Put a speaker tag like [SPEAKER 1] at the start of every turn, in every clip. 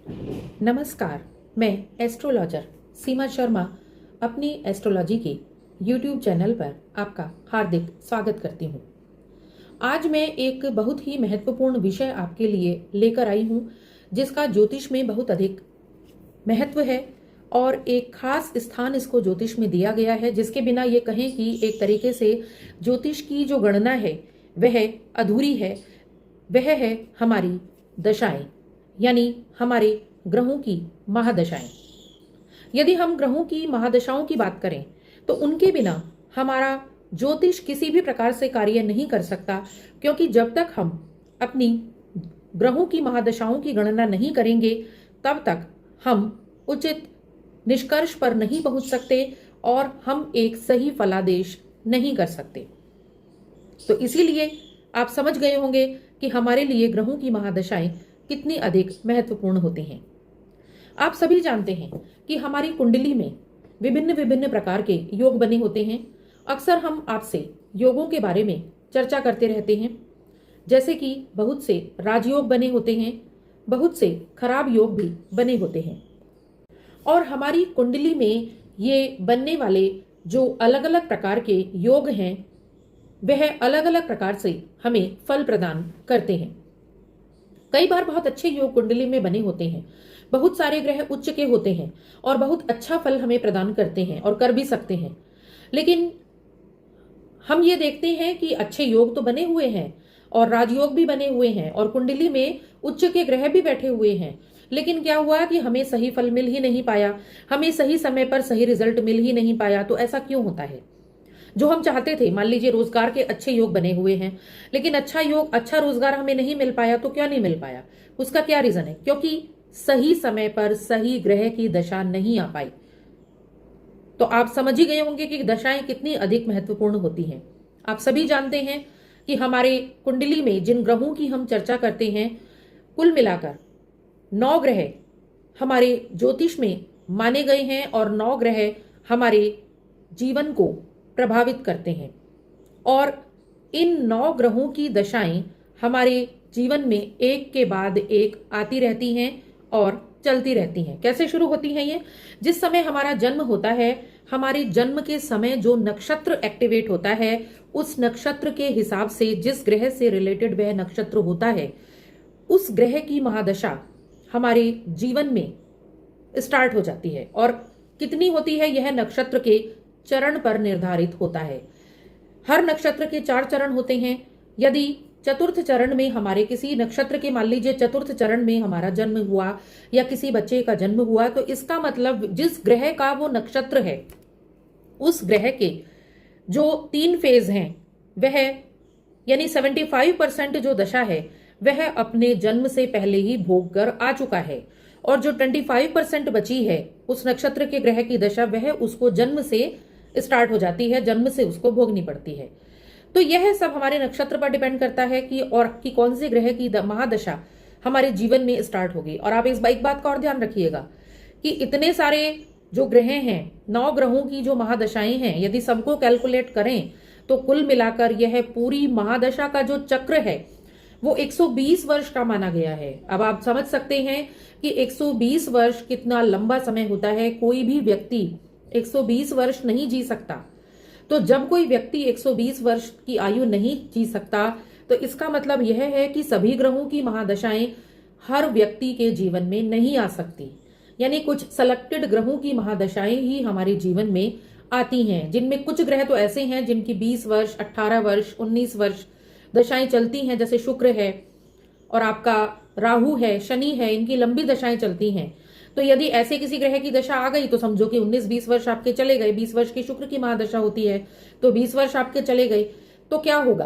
[SPEAKER 1] नमस्कार। मैं एस्ट्रोलॉजर सीमा शर्मा अपनी एस्ट्रोलॉजी के यूट्यूब चैनल पर आपका हार्दिक स्वागत करती हूँ। आज मैं एक बहुत ही महत्वपूर्ण विषय आपके लिए लेकर आई हूँ, जिसका ज्योतिष में बहुत अधिक महत्व है और एक खास स्थान इसको ज्योतिष में दिया गया है, जिसके बिना ये कहें कि एक तरीके से ज्योतिष की जो गणना है वह अधूरी है। वह है हमारी दशाएं, यानी हमारे ग्रहों की महादशाएं। यदि हम ग्रहों की महादशाओं की बात करें तो उनके बिना हमारा ज्योतिष किसी भी प्रकार से कार्य नहीं कर सकता, क्योंकि जब तक हम अपनी ग्रहों की महादशाओं की गणना नहीं करेंगे तब तक हम उचित निष्कर्ष पर नहीं पहुंच सकते और हम एक सही फलादेश नहीं कर सकते। तो इसीलिए आप समझ गए होंगे कि हमारे लिए ग्रहों की महादशाएं कितनी अधिक महत्वपूर्ण होती हैं। आप सभी जानते हैं कि हमारी कुंडली में विभिन्न विभिन्न प्रकार के योग बने होते हैं। अक्सर हम आपसे योगों के बारे में चर्चा करते रहते हैं, जैसे कि बहुत से राजयोग बने होते हैं, बहुत से खराब योग भी बने होते हैं। और हमारी कुंडली में ये बनने वाले जो अलग अलग प्रकार के योग हैं वह अलग अलग प्रकार से हमें फल प्रदान करते हैं। कई बार बहुत अच्छे योग कुंडली में बने होते हैं, बहुत सारे ग्रह उच्च के होते हैं और बहुत अच्छा फल हमें प्रदान करते हैं और कर भी सकते हैं। लेकिन हम ये देखते हैं कि अच्छे योग तो बने हुए हैं और राजयोग भी बने हुए हैं और कुंडली में उच्च के ग्रह भी बैठे हुए हैं, लेकिन क्या हुआ कि हमें सही फल मिल ही नहीं पाया, हमें सही समय पर सही रिजल्ट मिल ही नहीं पाया। तो ऐसा क्यों होता है? जो हम चाहते थे, मान लीजिए रोजगार के अच्छे योग बने हुए हैं, लेकिन अच्छा योग, अच्छा रोजगार हमें नहीं मिल पाया। तो क्यों नहीं मिल पाया? उसका क्या रीजन है? क्योंकि सही समय पर सही ग्रह की दशा नहीं आ पाई। तो आप समझ ही गए होंगे कि दशाएं कितनी अधिक महत्वपूर्ण होती हैं। आप सभी जानते हैं कि हमारे कुंडली में जिन ग्रहों की हम चर्चा करते हैं, कुल मिलाकर 9 ग्रह हमारे ज्योतिष में माने गए हैं और 9 ग्रह हमारे जीवन को प्रभावित करते हैं। और इन 9 ग्रहों की दशाएं हमारे जीवन में एक के बाद एक आती रहती हैं और चलती रहती हैं। कैसे शुरू होती हैं ये? जिस समय हमारा जन्म होता है, हमारे जन्म के समय जो नक्षत्र एक्टिवेट होता है, उस नक्षत्र के हिसाब से जिस ग्रह से रिलेटेड वह नक्षत्र होता है, उस ग्रह की महादशा हमारे जीवन में स्टार्ट हो जाती है। और कितनी होती है यह नक्षत्र के चरण पर निर्धारित होता है। हर नक्षत्र के 4 चरण होते हैं। यदि चतुर्थ चरण में हमारे किसी नक्षत्र के, मान लीजिए चतुर्थ चरण में हमारा जन्म हुआ या किसी बच्चे का जन्म हुआ, तो इसका मतलब जिस ग्रह का वो नक्षत्र है, उस ग्रह के जो 3 फेज हैं वह, यानी 75% जो दशा है वह अपने जन्म से पहले ही भोग कर आ चुका है। और जो 25% बची है उस नक्षत्र के ग्रह की दशा, वह उसको जन्म से स्टार्ट हो जाती है, जन्म से उसको भोगनी पड़ती है। तो यह सब हमारे नक्षत्र पर डिपेंड करता है कि कौन से ग्रह की महादशा हमारे जीवन में स्टार्ट होगी। और आप एक बात का और ध्यान रखिएगा कि इतने सारे जो ग्रह हैं, 9 ग्रहों की जो महादशाएं हैं, यदि सबको कैलकुलेट करें तो कुल मिलाकर यह पूरी महादशा का जो चक्र है वो 120 वर्ष का माना गया है। अब आप समझ सकते हैं कि 120 वर्ष कितना लंबा समय होता है। कोई भी व्यक्ति 120 वर्ष नहीं जी सकता। तो जब कोई व्यक्ति 120 वर्ष की आयु नहीं जी सकता, तो इसका मतलब यह है कि सभी ग्रहों की महादशाएं हर व्यक्ति के जीवन में नहीं आ सकती। यानी कुछ सेलेक्टेड ग्रहों की महादशाएं ही हमारे जीवन में आती हैं, जिनमें कुछ ग्रह तो ऐसे हैं जिनकी 20 वर्ष, 18 वर्ष, 19 वर्ष दशाएं चलती हैं, जैसे शुक्र है और आपका राहु है, शनि है, इनकी लंबी दशाएं चलती हैं। तो यदि ऐसे किसी ग्रह की दशा आ गई तो समझो कि 19-20 वर्ष आपके चले गए। 20 वर्ष की शुक्र की महादशा होती है तो 20 वर्ष आपके चले गए। तो क्या होगा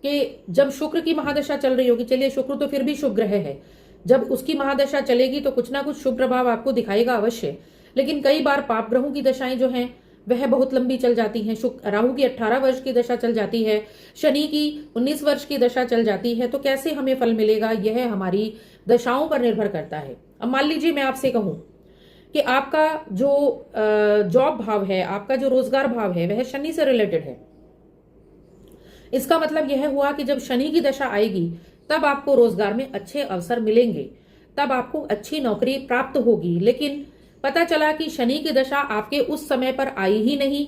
[SPEAKER 1] कि जब शुक्र की महादशा चल रही होगी, चलिए शुक्र तो फिर भी शुभ ग्रह है, जब उसकी महादशा चलेगी तो कुछ ना कुछ शुभ प्रभाव आपको दिखाएगा अवश्य। लेकिन कई बार पाप ग्रहों की दशाएं जो हैं वह बहुत लंबी चल जाती हैं। राहु की 18 वर्ष की दशा चल जाती है, शनि की 19 वर्ष की दशा चल जाती है। तो कैसे हमें फल मिलेगा, यह हमारी दशाओं पर निर्भर करता है। अब मान लीजिए मैं आपसे कहूं कि आपका जो जॉब भाव है, आपका जो रोजगार भाव है, वह शनि से रिलेटेड है। इसका मतलब यह हुआ कि जब शनि की दशा आएगी तब आपको रोजगार में अच्छे अवसर मिलेंगे। तब आपको अच्छी नौकरी प्राप्त होगी। लेकिन पता चला कि शनि की दशा आपके उस समय पर आई ही नहीं,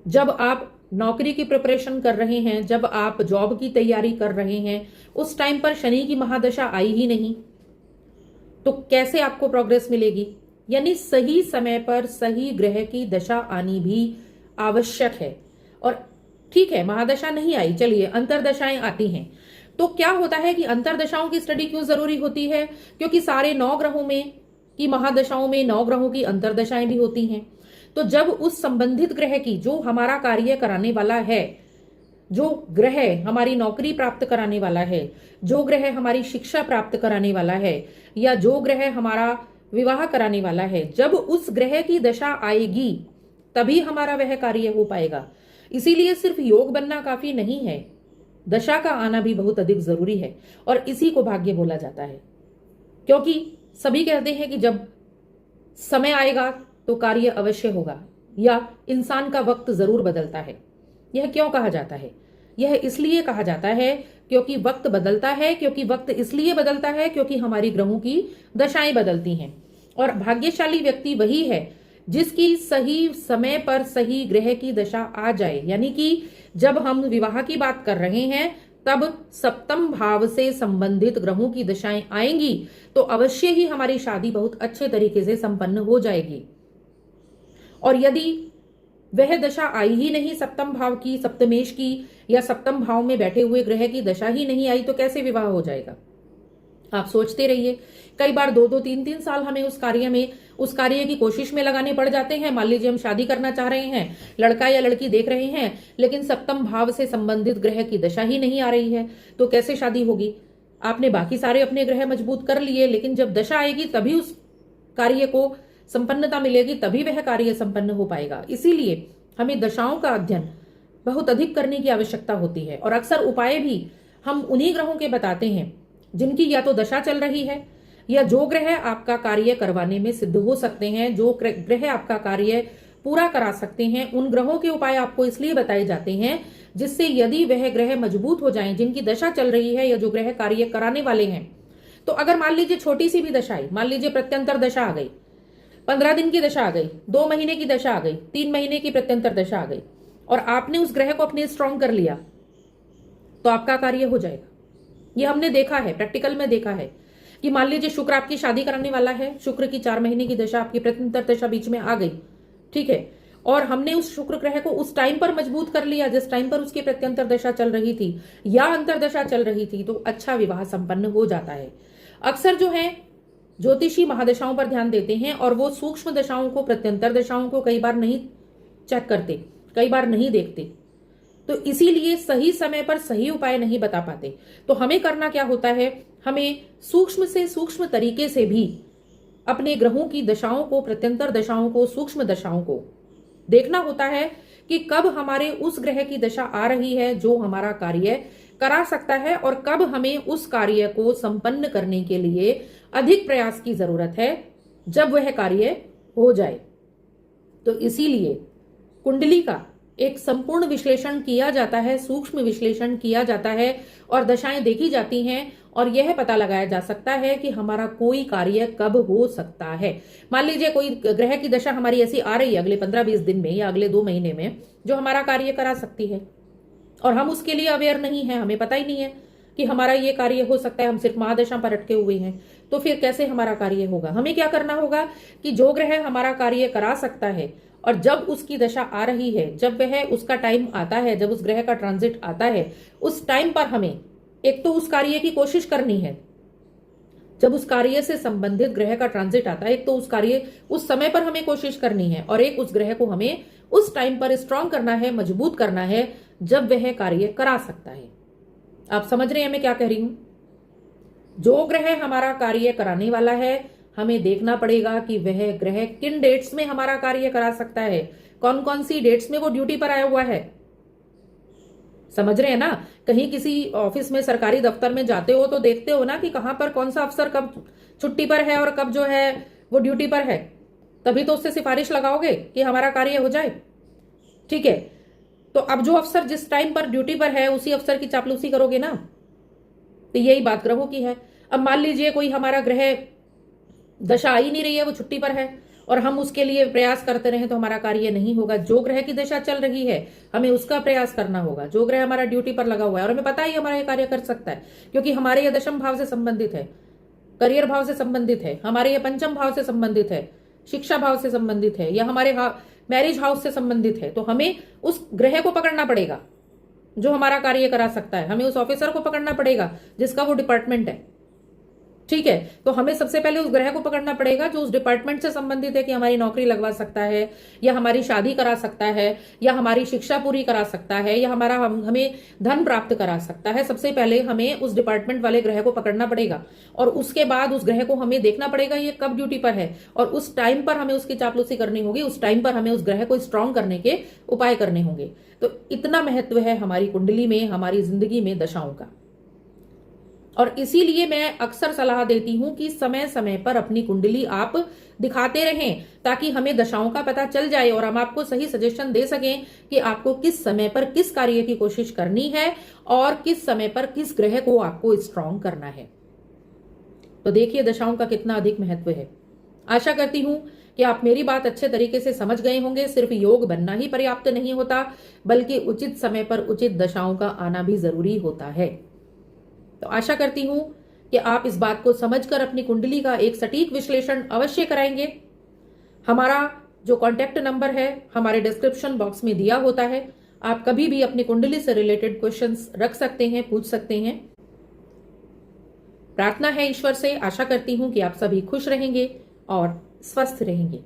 [SPEAKER 1] जब आप नौकरी की प्रिपरेशन कर रहे हैं, जब आप जॉब की तैयारी कर रहे हैं, उस टाइम पर शनि की महादशा आई ही नहीं, तो कैसे आपको प्रोग्रेस मिलेगी? यानी सही समय पर सही ग्रह की दशा आनी भी आवश्यक है। और ठीक है, महादशा नहीं आई, चलिए अंतरदशाएं आती हैं। तो क्या होता है कि अंतरदशाओं की स्टडी क्यों जरूरी होती है? क्योंकि सारे 9 ग्रहों में की महादशाओं में 9 ग्रहों की अंतरदशाएं भी होती हैं। तो जब उस संबंधित ग्रह की, जो हमारा कार्य कराने वाला है, जो ग्रह हमारी नौकरी प्राप्त कराने वाला है, जो ग्रह हमारी शिक्षा प्राप्त कराने वाला है, या जो ग्रह हमारा विवाह कराने वाला है, जब उस ग्रह की दशा आएगी तभी हमारा वह कार्य हो पाएगा। इसीलिए सिर्फ योग बनना काफी नहीं है, दशा का आना भी बहुत अधिक जरूरी है। और इसी को भाग्य बोला जाता है। क्योंकि सभी कहते हैं कि जब समय आएगा तो कार्य अवश्य होगा, या इंसान का वक्त जरूर बदलता है। यह क्यों कहा जाता है? यह इसलिए कहा जाता है क्योंकि वक्त बदलता है, क्योंकि वक्त इसलिए बदलता है क्योंकि हमारी ग्रहों की दशाएं बदलती हैं। और भाग्यशाली व्यक्ति वही है जिसकी सही समय पर सही ग्रह की दशा आ जाए। यानी कि जब हम विवाह की बात कर रहे हैं तब सप्तम भाव से संबंधित ग्रहों की दशाएं आएंगी तो अवश्य ही हमारी शादी बहुत अच्छे तरीके से संपन्न हो जाएगी। और यदि वह दशा आई ही नहीं, सप्तम भाव की, सप्तमेश की, या सप्तम भाव में बैठे हुए ग्रह की दशा ही नहीं आई, तो कैसे विवाह हो जाएगा? आप सोचते रहिए। कई बार 2-2, 3-3 साल हमें उस कार्य की कोशिश में लगाने पड़ जाते हैं। मान लीजिए हम शादी करना चाह रहे हैं, लड़का या लड़की देख रहे हैं, लेकिन सप्तम भाव से संबंधित ग्रह की दशा ही नहीं आ रही है, तो कैसे शादी होगी? आपने बाकी सारे अपने ग्रह मजबूत कर लिए, लेकिन जब दशा आएगी तभी उस कार्य को संपन्नता मिलेगी, तभी वह कार्य संपन्न हो पाएगा। इसीलिए हमें दशाओं का अध्ययन बहुत अधिक करने की आवश्यकता होती है। और अक्सर उपाय भी हम उन्हीं ग्रहों के बताते हैं जिनकी या तो दशा चल रही है, या जो ग्रह आपका कार्य करवाने में सिद्ध हो सकते हैं, जो ग्रह आपका कार्य पूरा करा सकते हैं। उन ग्रहों के उपाय आपको इसलिए बताए जाते हैं जिससे यदि वह ग्रह मजबूत हो जाएं, जिनकी दशा चल रही है या जो ग्रह कार्य कराने वाले हैं। तो अगर मान लीजिए छोटी सी भी दशा आई, मान लीजिए प्रत्यंतर दशा आ गई, 15 दिन की दशा आ गई, 2 महीने की दशा आ गई, 3 महीने की प्रत्यंतर दशा आ गई, और आपने उस ग्रह को अपने स्ट्रांग कर लिया, तो आपका कार्य हो जाएगा। ये हमने देखा है, प्रैक्टिकल में देखा है कि मान लीजिए शुक्र आपकी शादी कराने वाला है, शुक्र की 4 महीने की दशा, आपकी प्रत्यंतर दशा बीच में आ गई, ठीक है, और हमने उस शुक्र ग्रह को उस टाइम पर मजबूत कर लिया जिस टाइम पर उसकी प्रत्यंतर दशा चल रही थी या अंतरदशा चल रही थी, तो अच्छा विवाह संपन्न हो जाता है। अक्सर जो है ज्योतिषी महादशाओं पर ध्यान देते हैं और वो सूक्ष्म दशाओं को, प्रत्यंतर दशाओं को कई बार नहीं चेक करते, कई बार नहीं देखते, तो इसीलिए सही समय पर सही उपाय नहीं बता पाते। तो हमें करना क्या होता है, हमें सूक्ष्म से सूक्ष्म तरीके से भी अपने ग्रहों की दशाओं को, प्रत्यंतर दशाओं को, सूक्ष्म दशाओं को देखना होता है कि कब हमारे उस ग्रह की दशा आ रही है जो हमारा कार्य करा सकता है, और कब हमें उस कार्य को संपन्न करने के लिए अधिक प्रयास की जरूरत है जब वह कार्य हो जाए। तो इसीलिए कुंडली का एक संपूर्ण विश्लेषण किया जाता है, सूक्ष्म विश्लेषण किया जाता है, और दशाएं देखी जाती हैं, और यह पता लगाया जा सकता है कि हमारा कोई कार्य कब हो सकता है। मान लीजिए कोई ग्रह की दशा हमारी ऐसी आ रही है अगले 15-20 दिन में या अगले 2 महीने में, जो हमारा कार्य करा सकती है, और हम उसके लिए अवेयर नहीं है, हमें पता ही नहीं है कि हमारा ये कार्य हो सकता है, हम सिर्फ महादशा पर अटके हुए हैं, तो फिर कैसे हमारा कार्य होगा? हमें क्या करना होगा कि जो ग्रह हमारा कार्य करा सकता है और जब उसकी दशा आ रही है, जब वह उसका टाइम आता है, जब उस ग्रह का ट्रांजिट आता है, उस टाइम पर हमें एक तो उस कार्य की कोशिश करनी है। जब उस कार्य से संबंधित ग्रह का ट्रांजिट आता है, एक तो उस कार्य उस समय पर हमें कोशिश करनी है, और एक उस ग्रह को हमें उस टाइम पर स्ट्रांग करना है, मजबूत करना है, जब वह कार्य करा सकता है। आप समझ रहे हैं मैं क्या कह रही हूं? जो ग्रह हमारा कार्य कराने वाला है, हमें देखना पड़ेगा कि वह ग्रह किन डेट्स में हमारा कार्य करा सकता है, कौन कौन सी डेट्स में वो ड्यूटी पर आया हुआ है। समझ रहे हैं ना? कहीं किसी ऑफिस में, सरकारी दफ्तर में जाते हो तो देखते हो ना कि कहां पर कौन सा अफसर कब छुट्टी पर है और कब जो है वो ड्यूटी पर है, तभी तो उससे सिफारिश लगाओगे कि हमारा कार्य हो जाए, ठीक है। तो अब जो अफसर जिस टाइम पर ड्यूटी पर है उसी अफसर की चापलूसी करोगे ना, तो यही बात ग्रहों की है। अब मान लीजिए कोई हमारा ग्रह दशा आ ही नहीं रही है, वो छुट्टी पर है और हम उसके लिए प्रयास करते रहे तो हमारा कार्य नहीं होगा। जो ग्रह की दशा चल रही है हमें उसका प्रयास करना होगा। जो ग्रह हमारा ड्यूटी पर लगा हुआ है और हमें पता ही हमारा ये कार्य कर सकता है, क्योंकि हमारे ये दशम भाव से संबंधित है, करियर भाव से संबंधित है, हमारे ये पंचम भाव से संबंधित है, शिक्षा भाव से संबंधित है, या हमारे मैरिज हाउस से संबंधित है, तो हमें उस ग्रह को पकड़ना पड़ेगा जो हमारा कार्य करा सकता है। हमें उस ऑफिसर को पकड़ना पड़ेगा जिसका वो डिपार्टमेंट है। ठीक है, तो हमें सबसे पहले उस ग्रह को पकड़ना पड़ेगा जो उस डिपार्टमेंट से संबंधित है, कि हमारी नौकरी लगवा सकता है, या हमारी शादी करा सकता है, या हमारी शिक्षा पूरी करा सकता है, या हमें धन प्राप्त करा सकता है। सबसे पहले हमें उस डिपार्टमेंट वाले ग्रह को पकड़ना पड़ेगा और उसके बाद उस ग्रह को हमें देखना पड़ेगा ये कब ड्यूटी पर है, और उस टाइम पर हमें उसकी चापलूसी करनी होगी। उस टाइम पर हमें उस ग्रह को स्ट्रांग करने के उपाय करने होंगे। तो इतना महत्व है हमारी कुंडली में, हमारी जिंदगी में दशाओं का। और इसीलिए मैं अक्सर सलाह देती हूं कि समय समय पर अपनी कुंडली आप दिखाते रहें, ताकि हमें दशाओं का पता चल जाए और हम आपको सही सजेशन दे सकें कि आपको किस समय पर किस कार्य की कोशिश करनी है और किस समय पर किस ग्रह को आपको स्ट्रांग करना है। तो देखिए दशाओं का कितना अधिक महत्व है। आशा करती हूं कि आप मेरी बात अच्छे तरीके से समझ गए होंगे। सिर्फ योग बनना ही पर्याप्त नहीं होता, बल्कि उचित समय पर उचित दशाओं का आना भी जरूरी होता है। तो आशा करती हूं कि आप इस बात को समझकर अपनी कुंडली का एक सटीक विश्लेषण अवश्य कराएंगे। हमारा जो कॉन्टैक्ट नंबर है हमारे डिस्क्रिप्शन बॉक्स में दिया होता है। आप कभी भी अपनी कुंडली से रिलेटेड क्वेश्चंस रख सकते हैं, पूछ सकते हैं। प्रार्थना है ईश्वर से, आशा करती हूं कि आप सभी खुश रहेंगे और स्वस्थ रहेंगे।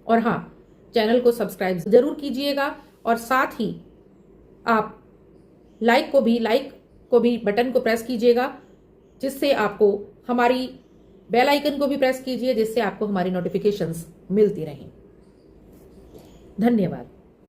[SPEAKER 1] और हाँ, चैनल को सब्सक्राइब जरूर कीजिएगा और साथ ही आप लाइक को भी बटन को प्रेस कीजिएगा, जिससे आपको हमारी बेल आइकन को भी प्रेस कीजिए, जिससे आपको हमारी नोटिफिकेशंस मिलती रहें। धन्यवाद।